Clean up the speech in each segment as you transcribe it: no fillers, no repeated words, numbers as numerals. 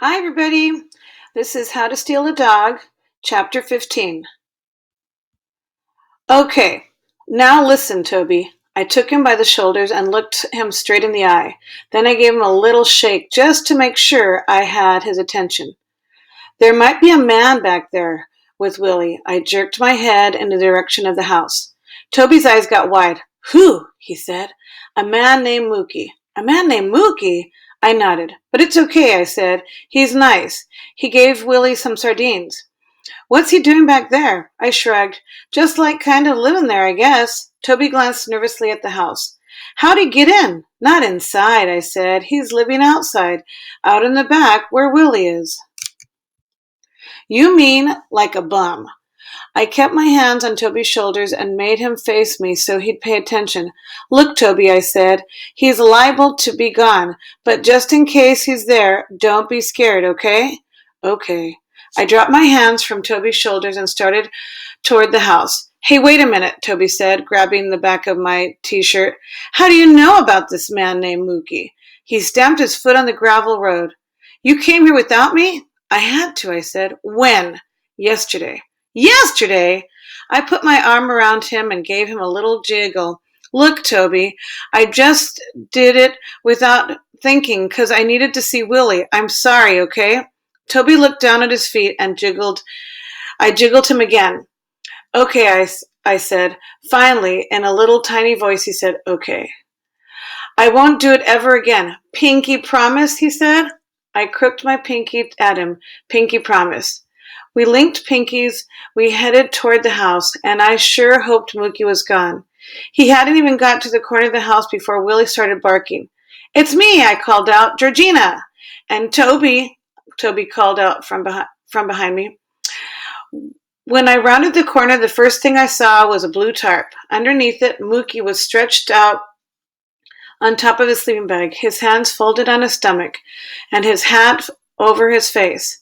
Hi, everybody. This is How to Steal a Dog, Chapter 15. Okay, now listen, Toby. I took him by the shoulders and looked him straight in the eye. Then I gave him a little shake just to make sure I had his attention. There might be a man back there with Willie. I jerked my head in the direction of the house. Toby's eyes got wide. Who? He said. A man named Mookie. A man named Mookie? I nodded. But it's okay, I said. He's nice. He gave Willie some sardines. What's he doing back there? I shrugged. Just like kind of living there, I guess. Toby glanced nervously at the house. How'd he get in? Not inside, I said. He's living outside, out in the back where Willie is. You mean like a bum. I kept my hands on Toby's shoulders and made him face me so he'd pay attention. Look, Toby, I said, he's liable to be gone, but just in case he's there, don't be scared, okay? Okay. I dropped my hands from Toby's shoulders and started toward the house. Hey, wait a minute, Toby said, grabbing the back of my t-shirt. How do you know about this man named Mookie? He stamped his foot on the gravel road. You came here without me? I had to, I said. When? Yesterday. Yesterday? I put my arm around him and gave him a little jiggle. Look, Toby, I just did it without thinking because I needed to see Willie. I'm sorry, okay? Toby looked down at his feet and jiggled. I jiggled him again. Okay, I said. Finally, in a little tiny voice, he said, okay. I won't do it ever again. Pinky promise, he said. I crooked my pinky at him. Pinky promise. We linked pinkies. We headed toward the house, and I sure hoped Mookie was gone. He hadn't even got to the corner of the house before Willie started barking. It's me, I called out. Georgina. And Toby called out from behind me. When I rounded the corner, the first thing I saw was a blue tarp. Underneath it, Mookie was stretched out on top of his sleeping bag, his hands folded on his stomach, and his hat over his face.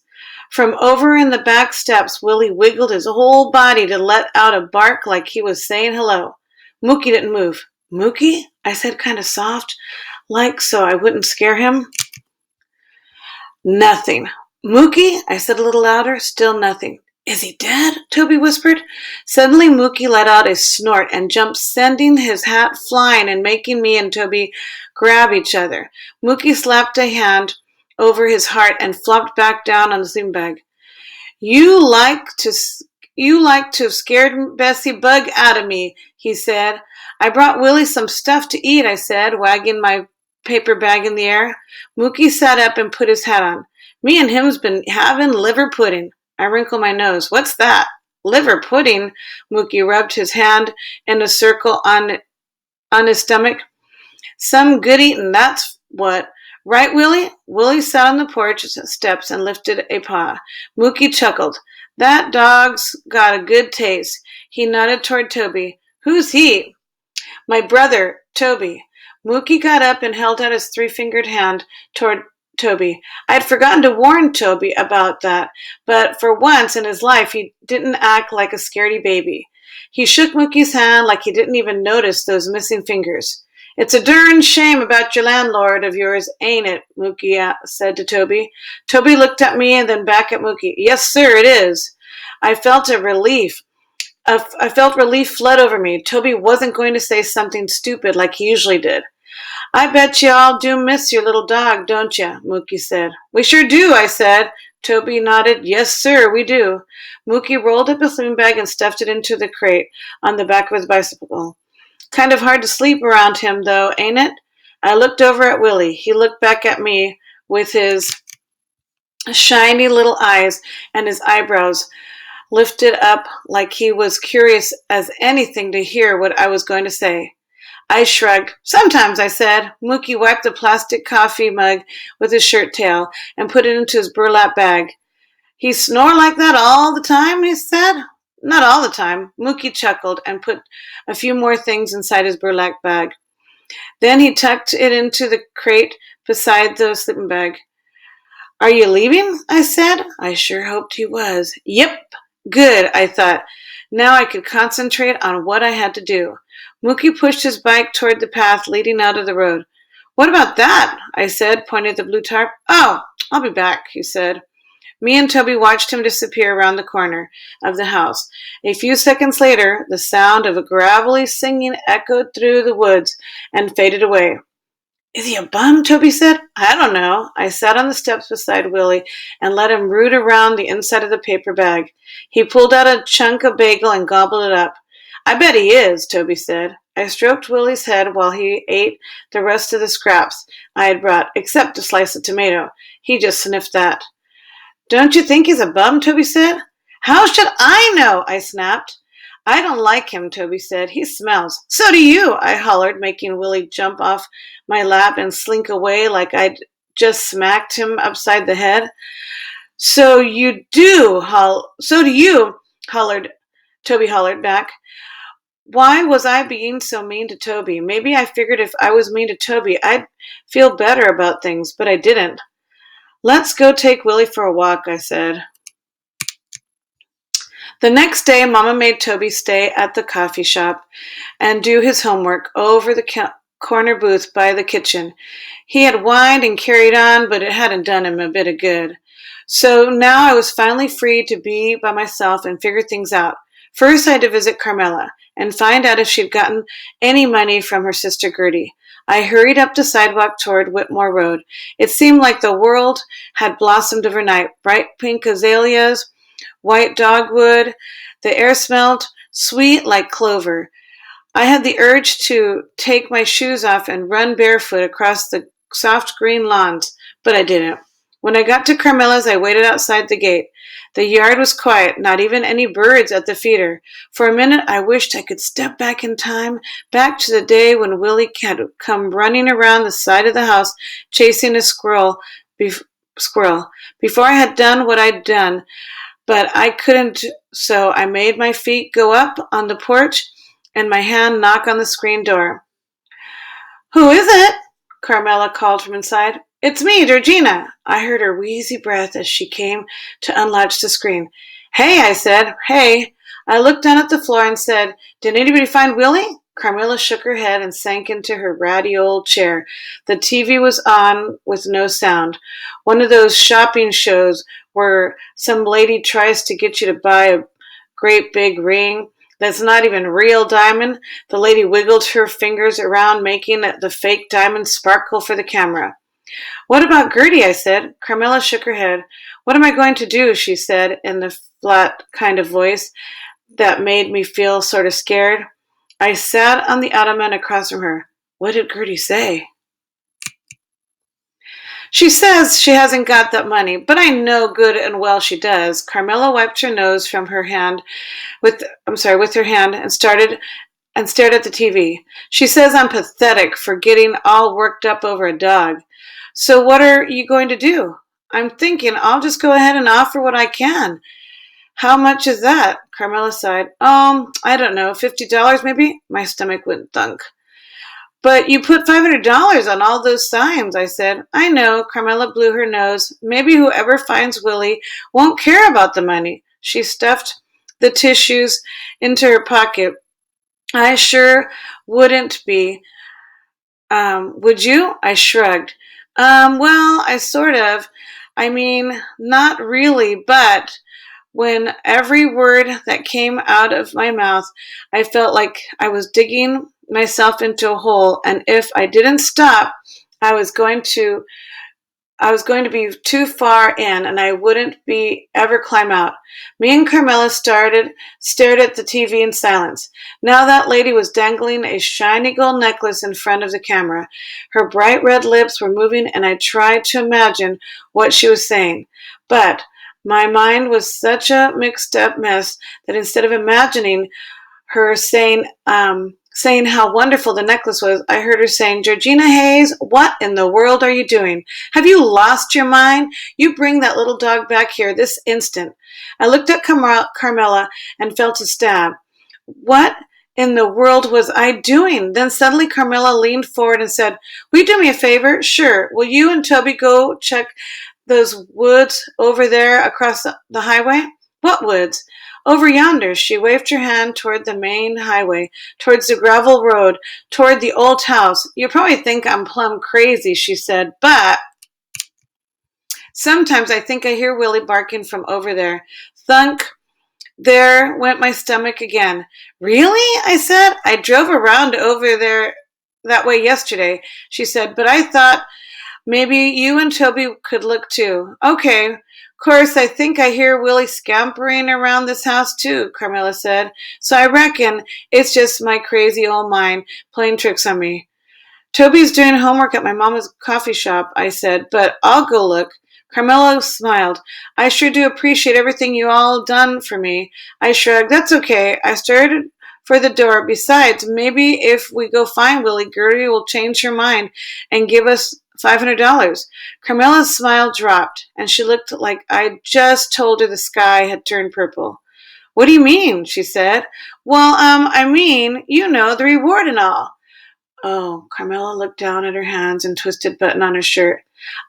From over in the back steps, Willie wiggled his whole body to let out a bark like he was saying hello. Mookie didn't move. Mookie? I said kind of soft, like so I wouldn't scare him. Nothing. Mookie? I said a little louder. Still nothing. Is he dead? Toby whispered. Suddenly Mookie let out a snort and jumped, sending his hat flying and making me and Toby grab each other. Mookie slapped a hand over his heart and flopped back down on the sleeping bag. You like to have scared Bessie Bug out of me, he said. I brought Willie some stuff to eat, I said, wagging my paper bag in the air. Mookie sat up and put his hat on. Me and him's been having liver pudding. I wrinkled my nose. What's that? Liver pudding? Mookie rubbed his hand in a circle on his stomach. Some good eating, that's what. Right, Willie? Willie sat on the porch steps and lifted a paw. Mookie chuckled. That dog's got a good taste. He nodded toward Toby. Who's he? My brother, Toby. Mookie got up and held out his three-fingered hand toward Toby. I had forgotten to warn Toby about that, but for once in his life he didn't act like a scaredy baby. He shook Mookie's hand like he didn't even notice those missing fingers. It's a darn shame about your landlord of yours, ain't it? Mookie said to Toby. Toby looked at me and then back at Mookie. Yes, sir, it is. I felt relief flood over me. Toby wasn't going to say something stupid like he usually did. I bet you all do miss your little dog, don't you? Mookie said. We sure do, I said. Toby nodded. Yes, sir, we do. Mookie rolled up his sleeping bag and stuffed it into the crate on the back of his bicycle. Kind of hard to sleep around him, though, ain't it? I looked over at Willie. He looked back at me with his shiny little eyes and his eyebrows lifted up like he was curious as anything to hear what I was going to say. I shrugged. Sometimes, I said. Mookie wiped the plastic coffee mug with his shirt tail and put it into his burlap bag. He snore like that all the time, he said. Not all the time. Mookie chuckled and put a few more things inside his burlap bag. Then he tucked it into the crate beside the sleeping bag. Are you leaving? I said. I sure hoped he was. Yep. Good, I thought. Now I could concentrate on what I had to do. Mookie pushed his bike toward the path leading out of the road. What about that? I said, pointing at the blue tarp. Oh, I'll be back, he said. Me and Toby watched him disappear around the corner of the house. A few seconds later, the sound of a gravelly singing echoed through the woods and faded away. Is he a bum? Toby said. I don't know. I sat on the steps beside Willie and let him root around the inside of the paper bag. He pulled out a chunk of bagel and gobbled it up. I bet he is, Toby said. I stroked Willie's head while he ate the rest of the scraps I had brought, except a slice of tomato. He just sniffed that. Don't you think he's a bum? Toby said. How should I know? I snapped. I don't like him, Toby said. He smells. So do you, I hollered, making Willie jump off my lap and slink away like I'd just smacked him upside the head. So do you, Toby hollered back. Why was I being so mean to Toby? Maybe I figured if I was mean to Toby, I'd feel better about things, but I didn't. Let's go take Willie for a walk, I said. The next day, Mama made Toby stay at the coffee shop and do his homework over the corner booth by the kitchen. He had whined and carried on, but it hadn't done him a bit of good. So now I was finally free to be by myself and figure things out. First, I had to visit Carmella and find out if she'd gotten any money from her sister Gertie. I hurried up the sidewalk toward Whitmore Road. It seemed like the world had blossomed overnight. Bright pink azaleas, white dogwood. The air smelled sweet like clover. I had the urge to take my shoes off and run barefoot across the soft green lawns, but I didn't. When I got to Carmella's, I waited outside the gate. The yard was quiet, not even any birds at the feeder. For a minute, I wished I could step back in time, back to the day when Willie had come running around the side of the house, chasing a squirrel. Before I had done what I'd done, but I couldn't, so I made my feet go up on the porch and my hand knock on the screen door. Who is it? Carmella called from inside. It's me, Georgina. I heard her wheezy breath as she came to unlatch the screen. Hey, I said. Hey. I looked down at the floor and said, Did anybody find Willie? Carmella shook her head and sank into her ratty old chair. The TV was on with no sound. One of those shopping shows where some lady tries to get you to buy a great big ring that's not even real diamond. The lady wiggled her fingers around, making the fake diamond sparkle for the camera. What about Gertie? I said. Carmella shook her head. What am I going to do? She said in the flat kind of voice that made me feel sort of scared. I sat on the ottoman across from her. What did Gertie say? She says she hasn't got that money, but I know good and well she does. Carmella wiped her nose from her hand with her hand and stared at the TV. She says I'm pathetic for getting all worked up over a dog. So what are you going to do? I'm thinking I'll just go ahead and offer what I can. How much is that? Carmella sighed. I don't know, $50 maybe? My stomach went thunk. But you put $500 on all those signs, I said. I know, Carmella blew her nose. Maybe whoever finds Willie won't care about the money. She stuffed the tissues into her pocket. I sure wouldn't be. Would you? I shrugged. Well, I sort of. I mean, not really, but when every word that came out of my mouth, I felt like I was digging myself into a hole, and if I didn't stop, I was going to be too far in, and I wouldn't be ever climb out. Me and Carmella stared at the TV in silence. Now that lady was dangling a shiny gold necklace in front of the camera. Her bright red lips were moving, and I tried to imagine what she was saying. But my mind was such a mixed up mess that instead of imagining her saying how wonderful the necklace was, I heard her saying, Georgina Hayes, what in the world are you doing? Have you lost your mind? You bring that little dog back here this instant. I looked at Carmella and felt a stab. What in the world was I doing? Then suddenly Carmella leaned forward and said, Will you do me a favor? Sure. Will you and Toby go check those woods over there across the highway? What woods? Over yonder. She waved her hand toward the main highway, towards the gravel road, toward the old house. You probably think I'm plumb crazy, she said, but Sometimes I think I hear Willie barking from over there. Thunk. There went my stomach again. Really? I said. I drove around over there that way yesterday, she said, but I thought maybe you and Toby could look too. Okay. Of course, I think I hear Willie scampering around this house too, Carmella said. So I reckon it's just my crazy old mind playing tricks on me. Toby's doing homework at my mama's coffee shop, I said, but I'll go look. Carmela smiled. I sure do appreciate everything you all done for me. I shrugged. That's okay. I started for the door. Besides, maybe if we go find Willie, Gertie will change her mind and give us $500. Carmela's smile dropped, and she looked like I just told her the sky had turned purple. What do you mean? She said. Well, I mean, the reward and all. Oh, Carmela looked down at her hands and twisted button on her shirt.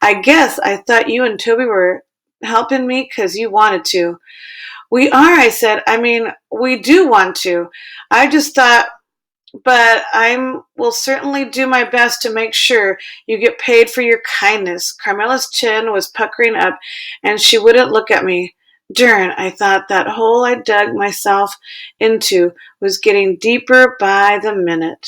I guess I thought you and Toby were helping me because you wanted to. We are, I said. I mean, we do want to. I just thought, but I will certainly do my best to make sure you get paid for your kindness. Carmela's chin was puckering up, and she wouldn't look at me. Darn, I thought that hole I dug myself into was getting deeper by the minute.